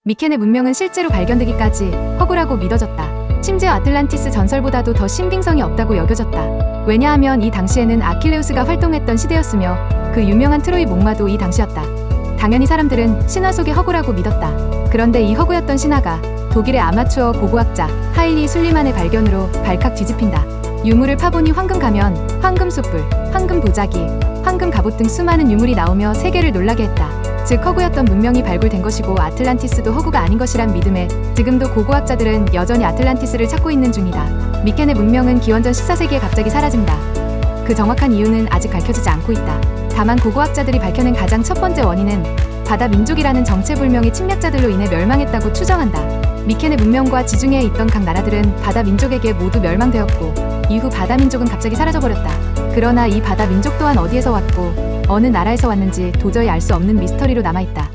미켄의 문명은 실제로 발견되기까지 허구라고 믿어졌다. 심지어 아틀란티스 전설보다도 더 신빙성이 없다고 여겨졌다. 왜냐하면 이 당시에는 아킬레우스가 활동했던 시대였으며 그 유명한 트로이 목마도 이 당시였다. 당연히 사람들은 신화 속의 허구라고 믿었다. 그런데 이 허구였던 신화가 독일의 아마추어 고고학자 하일리 술리만의 발견으로 발칵 뒤집힌다. 유물을 파보니 황금 가면, 황금 숯불, 황금 도자기, 황금 갑옷 등 수많은 유물이 나오며 세계를 놀라게 했다. 즉 허구였던 문명이 발굴된 것이고 아틀란티스도 허구가 아닌 것이란 믿음에 지금도 고고학자들은 여전히 아틀란티스를 찾고 있는 중이다. 미켄의 문명은 기원전 14세기에 갑자기 사라진다. 그 정확한 이유는 아직 밝혀지지 않고 있다. 다만 고고학자들이 밝혀낸 가장 첫 번째 원인은 바다 민족이라는 정체불명의 침략자들로 인해 멸망했다고 추정한다. 미켄의 문명과 지중해에 있던 각 나라들은 바다 민족에게 모두 멸망되었고 이후 바다 민족은 갑자기 사라져버렸다. 그러나 이 바다 민족 또한 어디에서 왔고 어느 나라에서 왔는지 도저히 알 수 없는 미스터리로 남아있다.